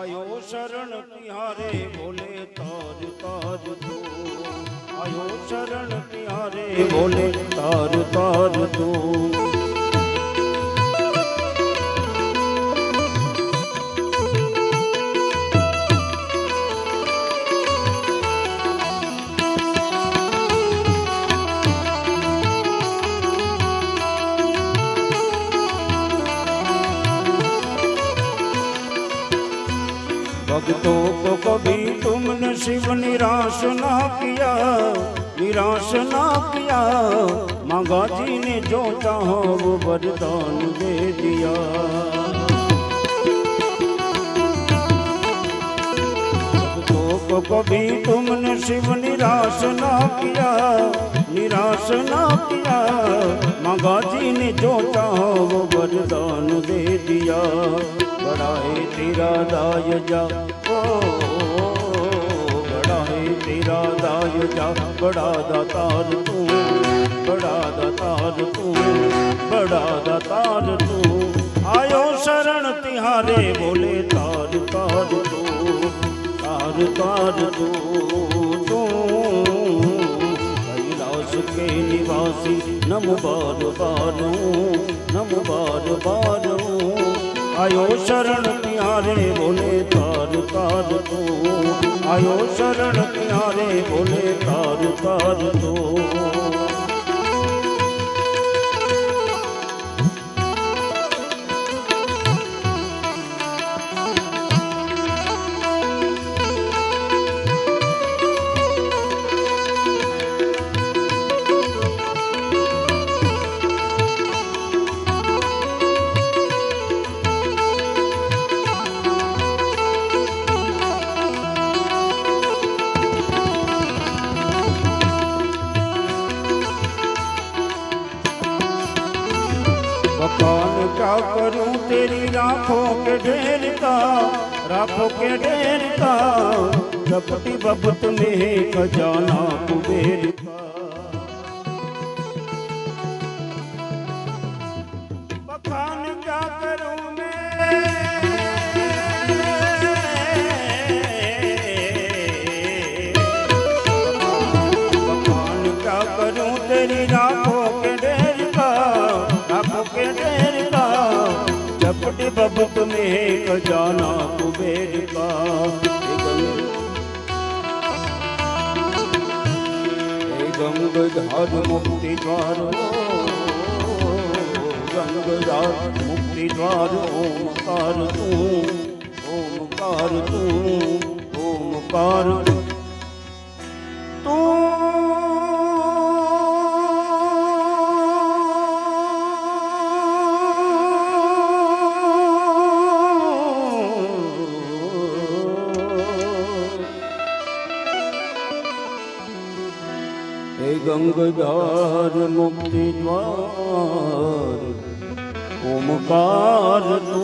आयो शरण तिहारे बोले तार तार तू, आयो शरण तिहारे बोले तार तार तू। भक्तों को कभी तुमने शिव निराश ना किया, निराश ना किया। मांगा जी ने जो चाहा वो वरदान दे दिया। भक्तों को कभी तुमने शिव निराश ना किया, निराश ना किया। मांगा जी ने जो चाहा वो वरदान दे दिया। बड़ा है तेरा दाय जा, ओ बड़ा है तेरा दाय जा। बड़ा दातार तू, बड़ा दातार तू, बड़ा दातार तू। आयो शरण तिहारे बोले तार तार तू, तार तार तू। कैलाश के निवासी नमो बार बार, नमो बार बार। आयो शरण तिहारे बोले तार तार तू, आयो शरण तिहारे बोले तार तार तू। बखान क्या करूं तेरी राखों के ढेर का, राखों के ढेर का। लपटी बबत में खजाना कुबेर का। बखान क्या करूं मैं, बखान क्या करूं तेरी राखों के ढेर का, राखों के ढेर का। चपटी बबत में खजाना कुबेर का। गंगधार मुक्ति द्वार, गंगधार मुक्ति द्वार। ओमकार तू, ओमकार तू, ओमकार तू। गंगधार मुक्ति द्वार, ओमकार तू।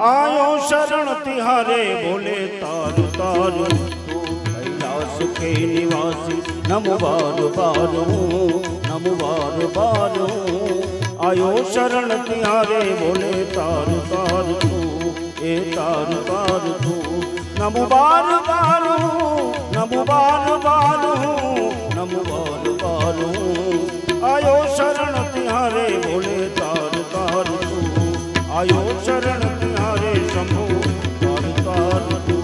आयो शरण तिहारे बोले तार तार तू। कैलाश के निवासी नमो बार बार, नमो बार बार। आयो शरण तिहारे बोले तार तार तू, ए तार तार तू। नमो बार बार, नमो बार बार, नमो बार बार। आयो शरण तिहारे बोले तार तार तू, आयो शरण तिहारे शंभु तार तार तू।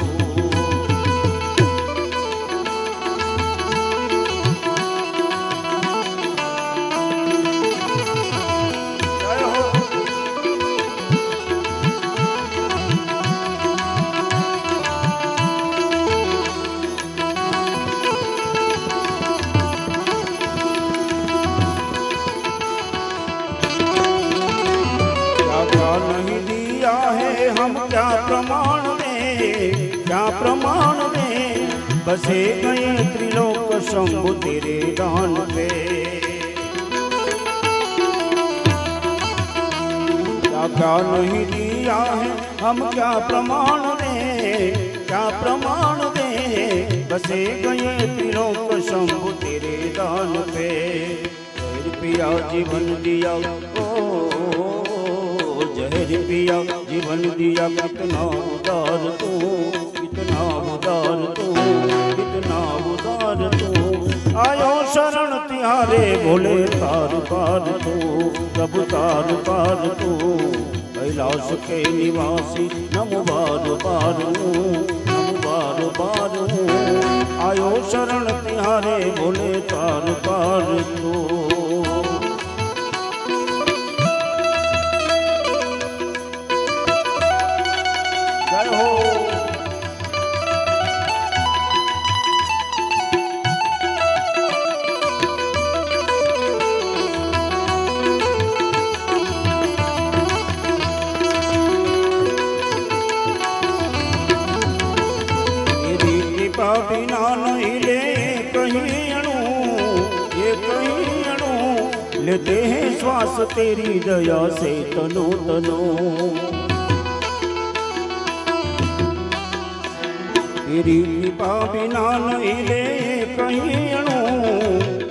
हम क्या प्रमाण दें, क्या प्रमाण दें। बसे गए त्रिलोक शंभु तेरे दान पे। क्या क्या नहीं दिया है हम क्या प्रमाण दें, क्या प्रमाण दें। बसे गए त्रिलोक शंभु तेरे दान पे। पिया जीवन दिया ओ जहर पिया जीवन दिया कितना उदार तू, कितना उदार तू, कितना उदार तू। आयो शरण तिहारे भोले तार पार तू, प्रभु तार पार तू। कैलाश के निवासी नमो बार बार नमो बार बार। आयो शरण तिहारे भोले तार पार तू। जय हो। बिना नहीं ले कहीं अणु, ये कहीं अणु लेते हैं श्वास तेरी दया से तनो तनो। तेरी कृपा बिना नहीं ले कहीं अणु,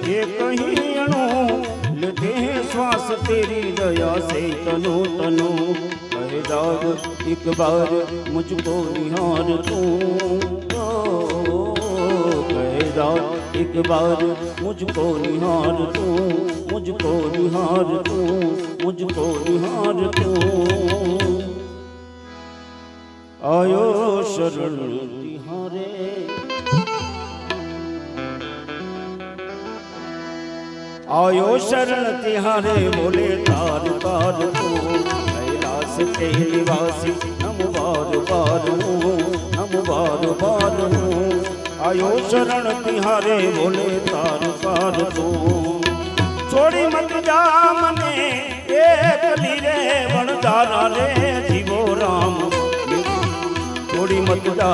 ये कहीं अणु लेते हैं श्वास तेरी दया से तनो तनो। कहे दाग एक बार मुझको निहार तू, एक बार मुझको निहार तू, मुझको निहार तू, मुझको निहार तू। आयो शरण तिहारे आयो शरण तिहारे बोले तार तार तू। कैलाश के निवासी नमो बार बार नमो बार बार। आयो शरण तिहारे बोले तार पार तू। छोड़ी मत जा मने एक लीरे बनदारा रे जीवो राम। छोड़ी मत जा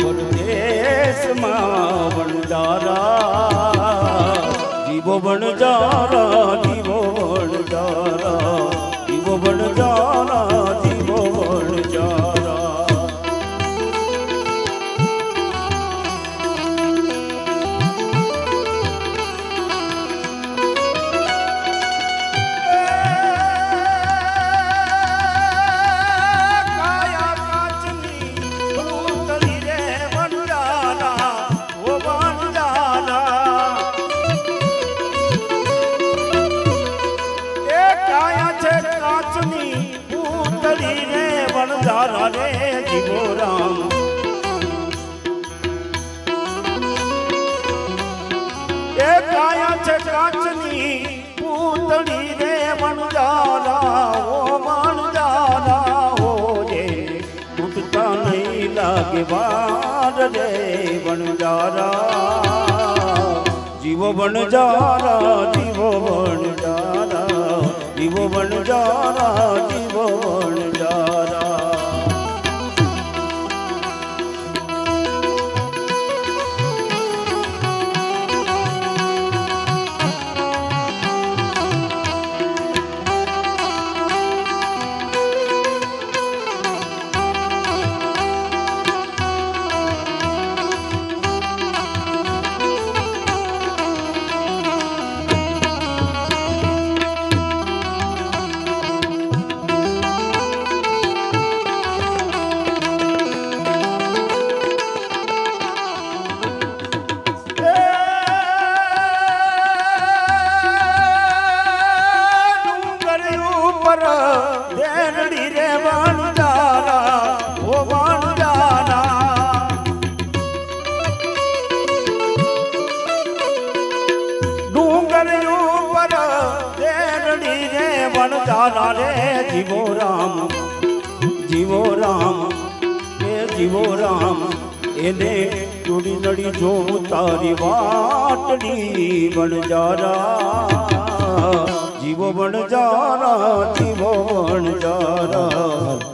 परदेश मां बनदारा, जीवो बनजारा जीवो बनजारा, जीवो बनजारा जीवो बनजारा। बनजारा रे जीवो राम। ए काया छे काचनी पूतड़ी रे बनजारा, ओ बनजारा हो जे टूटता नहीं लागे बार रे बनजारा। जीवो बनजारा जीवो बनजारा, जीवो बनजारा जीवो बनजारा। रे बनजारा ओ बनजारा। डूंगर ऊपर देरड़ी रे बनजारा रे जीवो राम, जीवो राम ए जीवो राम। एने चूड़ी नड़ी जो तारी वाटड़ी बनजारा, जीवो बनजारा जीवो बनजारा,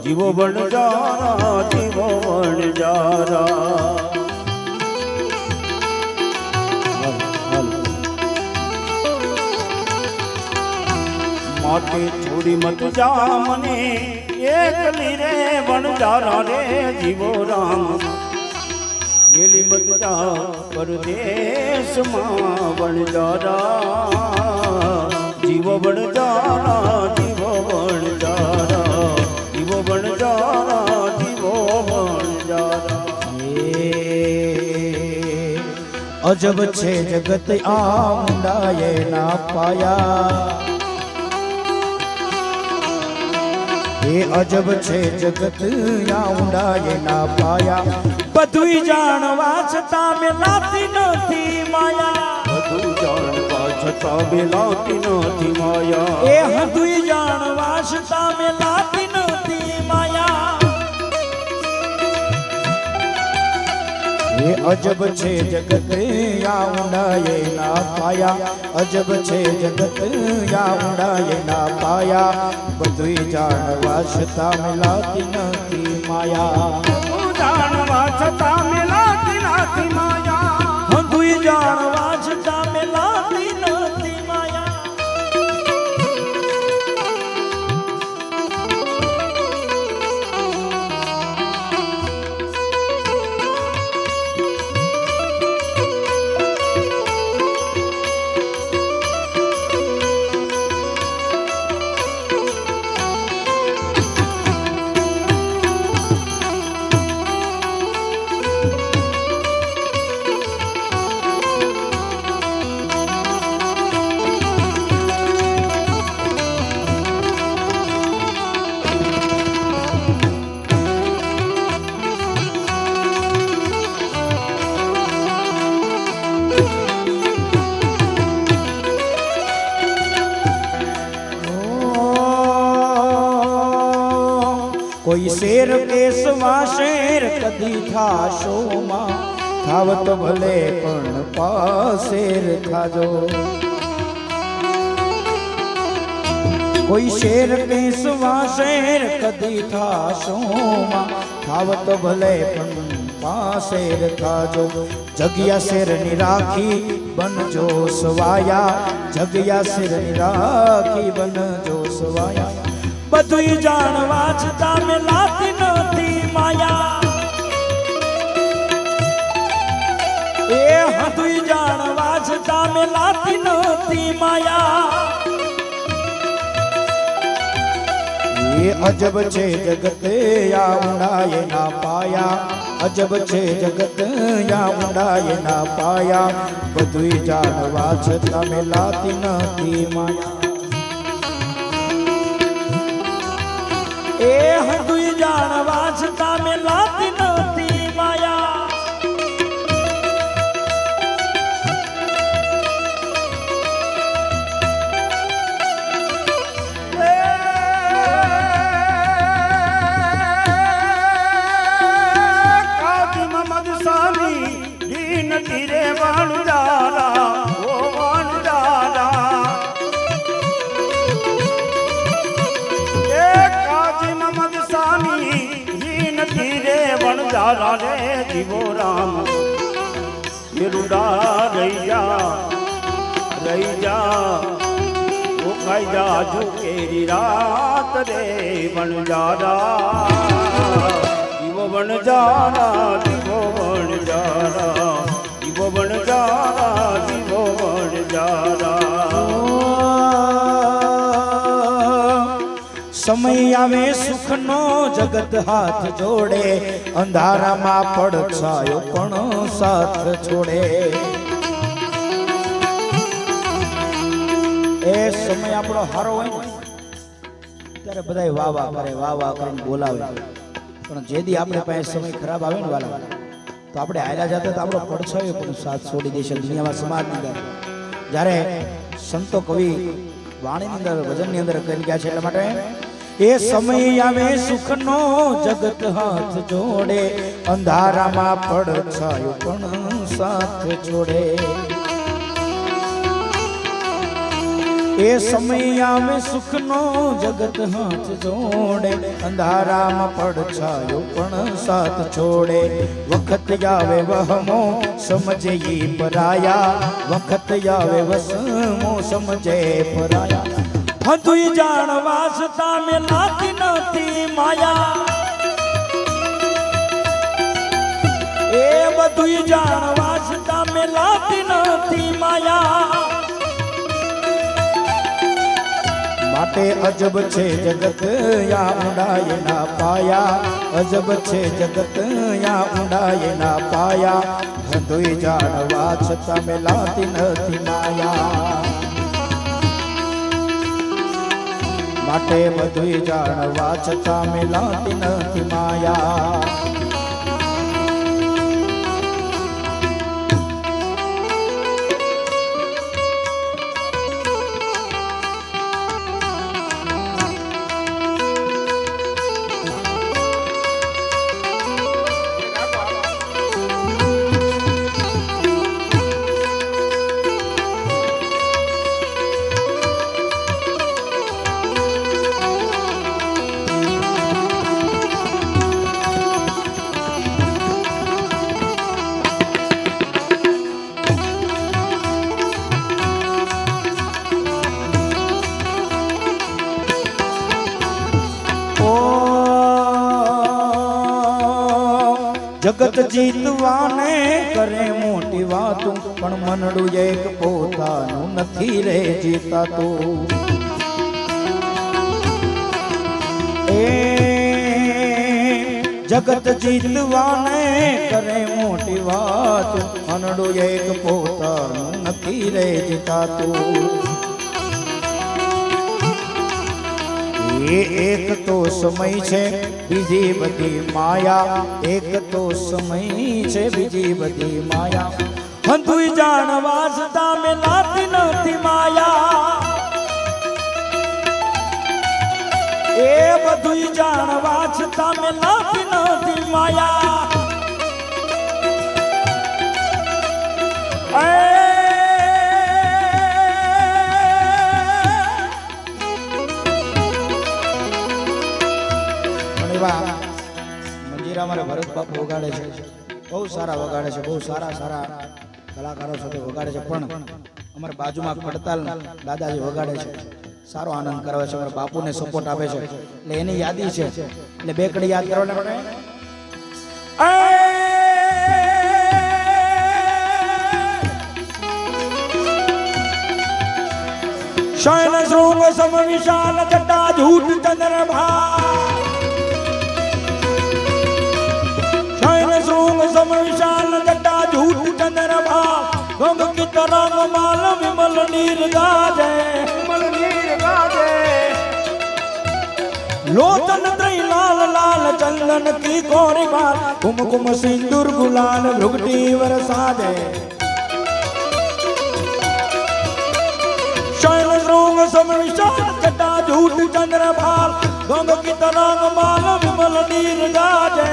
जीवो बनजारा जीवो बनजारा। माटे छोड़ी मत जा मने एक लीरे बनजारा रे जीवो राम। गेली मत जा परदेश मां बनजारा, जीवो बनजारा जीवो बनजारा, અજબ છે જગત આ ઊંડાએ ના પાયા એ અજબ છે જગત આ ઊંડાએ ના પાયા બધું જાણવા છતાં મેલાતી નથી માયા બધું જાણવા છતાં મેલાતી નથી માયા એ બધું જાણવા છતાં મેલાતી નથી માયા એ અજબ છે જગત આ ઊંડાએ ના પાયા અજબ છે જગત આ ઊંડાએ ના પાયા બધું જાણવા છતાં મેલાતી નથી માયા બધું જાણવા છતાં મેલાતી નથી માયા બધું જાણવા છતાં મેલાતી નથી માયા કોઈ શેર કેસમાં શેર કદી થાશો માં થાવત ભલે પણ પાશેર ખાજો કોઈ શેર કેસમાં શેર કદી થાશો માં થાવત ભલે પણ પાશેર ખાજો જગ્યા શેરની રાખી બનજો સવાયા જગ્યા શેરની રાખી બનજો સવાયા બધું જાણવા છતાં મેલાતી નથી માયા એ બધું જાણવા છતાં મેલાતી નથી માયા એ અજબ છે જગત આ ઊંડાએ ના પાયા અજબ છે જગત આ ઊંડાએ ના પાયા બધું જાણવા છતાં મેલાતી નથી માયા એ હદુય જાણવા છતાં મેલાતી નથી માયા કાજી મહમદ સાની દીન તીરે વણજારા ઓ વણજારા ધીરે વણજારા રે જીવો રામ રૂડા રહી જા ખાઈ જા ઝુકેરી રાત રે વણજારા જીવો વણજારા જીવો વણજારા જીવો વણજારા જીવો વણજારા સમય આવે સુખનો જગત હાથ જોડે અંધારામાં પડછાયો પણ સાથ છોડે એ સમય આપણો હારો હોય ને ત્યારે બધા વાહ વાહ કરીને બોલાવે પણ જે દી આપણે પાસે સમય ખરાબ આવે ને વાલા તો આપણે આયલા જતા તો આપણો પડછાયો પણ સાથ છોડી દેશે દુનિયામાં સમાજની અંદર જ્યારે સંતો કવિ વાણીની અંદર ભજનની અંદર કરી ગયા છે એટલા માટે એ સમય આવે સુખનો જગત હાથ જોડે અંધારામાં પડછાયો પણ સાથ છોડે એ સમય આવે સુખનો જગત હાથ જોડે અંધારામાં પડછાયો પણ સાથ છોડે વખત આવે વહમો સમજે ઈ પરાયા વખત આવે વસમો સમજે પરાયા બધું જાણવા છતાં મેલાતી નથી માયા એ બધું જાણવા છતાં મેલાતી નથી માયા માટે અજબ છે જગત યા ઊંડાએ ના પાયા અજબ છે જગત યા ઊંડાએ ના પાયા બધુંય જાણવા છતાં મેલાતી નથી માયા માટે બધુંય જાણવા છતાં મેલાતી નથી માયા જગત જીતવાને કરે મોટી વાતું પણ મનડું એક પોતાનું નથી રે જીતાતું એ જગત જીતવાને કરે મોટી વાતું મનડું એક પોતાનું નથી રે જીતાતું એક તો સમય છે બીજી બધી માયા એક તો સમય છે બીજી બધી માયા હંધુય જાણવા છતાં મેલાતી નથી માયા એ બધુંય જાણવા છતાં મેલાતી નથી માયા મંજીરા મારે ભરત બાપુ વગાડે છે બહુ સારા વગાડે છે બહુ સારા કલાકારો સાથે વગાડે છે પણ અમારા બાજુમાં ખડતાલ દાદાજી વગાડે છે સારો આનંદ કરાવે છે અમારા બાપુને સપોર્ટ આપે છે એટલે એની યાદી છે એટલે બે કડી યાદ કરવાને પડે શયન શૃંગ સમ વિશાલ જટા ઝૂટ ચંદ્રભા सम विशाल जटा झूठ चंद्रमा गंग की तरंग माल विमल नीर गाजे लोचन त्रय लाल लाल चंदन की कोरी बाल कुमकुम सिंदूर गुलाल भृगटी वरसाजे शैल शृंग सम विशाल जटा झूठ चंद्रमा गंग की तरंग माल विमल नीर गाजे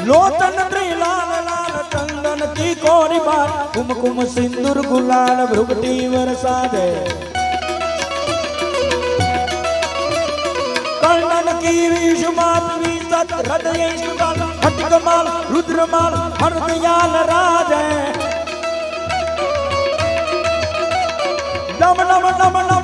लोचन त्रय लाल लाल चंदन की कोरी बाल कुमकुम सिंदूर गुलाल भृगटी वरसाजे कर्णन की विषमाल विसत हृदय सुबाल हटकमाल रुद्रमाल हरदयाल राजे नम नम नम नम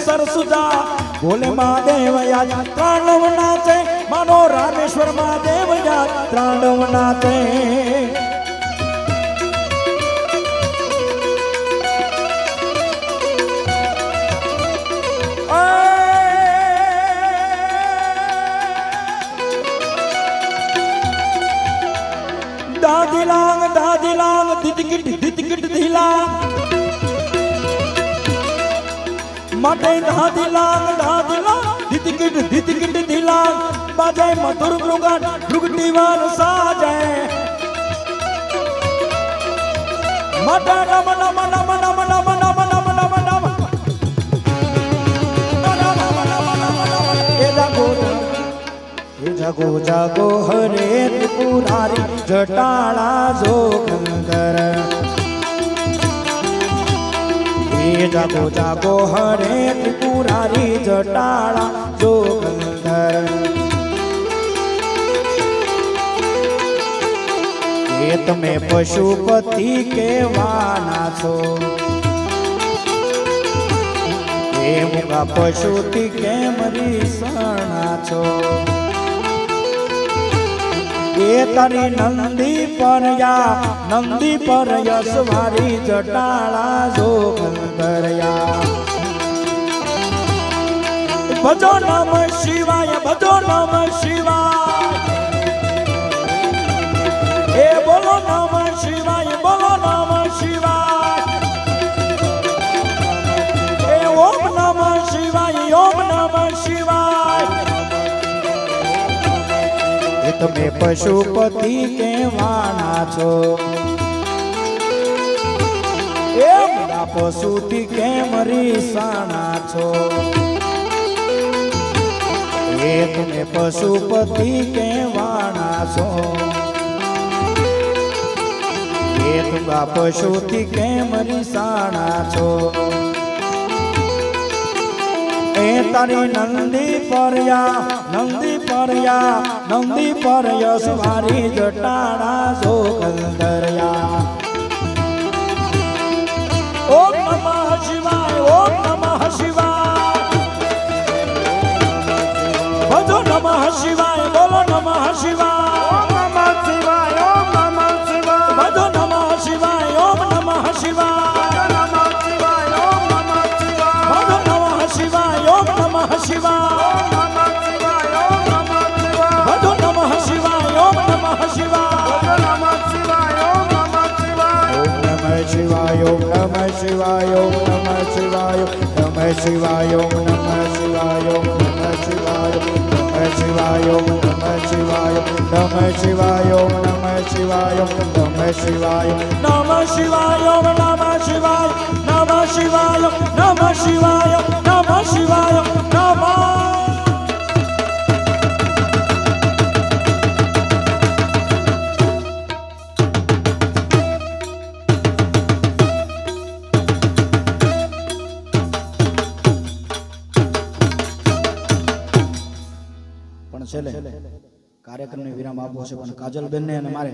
सरसुजा बोले महादेव याद तांडव नाचे मानो रामेश्वर महादेव याद तांडव नाचे दादी लांग दितकिट दिलांग मटे दादी लांग दितकिट दिलांग बाजे मधुर मृगन भृगटी वाल साजे मटा नम नम नम नम नम नम नम नम नम जागो जागो हरे त्रिपुरारी जटाला जोगंदर जागो जागो हरे त्रिपुरारी जटाला जोगंदर ये तमे पशुपति केवाना छो ये मुगा पशुति केम रीसणा छो એ તારી નંદી પર યશવારી જટાળા જોગંદરયા ભજો નમ શિવાય ભજો નમ શિવાય એ બોલો નમ શિવાય બોલો નમ શિવાય એ ઓમ નમ શિવાય ઓમ નમ શિવાય એ તમે પશુપતિ કહેવાના છો એ મારા પશુથી કેમ રીસાણા છો એ તમે પશુપતિ કહેવાના છો એ તુંગા પશુથી કેમ રીસાણા છો એ તારી નંદી પર યશવારી જટાળા જોગંદરયા ઓમ નમઃ શિવાય ઓમ નમઃ શિવાય ભજો નમઃ શિવાય બોલો નમઃ શિવાય ભજો નમઃ શિવાય ઓમ નમઃ શિવાય ભજો નમઃ શિવાય ઓમ નમઃ શિવાય ભજો નમઃ શિવાય ઓમ નમઃ શિવાય શિવાય ઓમ નમઃ શિવાય ઓમ નમઃ શિવાય નમઃ શિવાય ઓમ નમઃ શિવાય ઓમ નમઃ શિવાય નમઃ શિવાય ઓમ નમઃ શિવાય નમઃ શિવાય ઓમ નમઃ શિવાય નમઃ શિવાય નમઃ શિવાય ઓમ નમઃ શિવાય નમઃ શિવાય નમઃ શિવાય નમઃ શિવાય નમઃ છેલ્લે કાર્યક્રમને વિરામ આપવો છે પણ કાજલબેનને અને મારે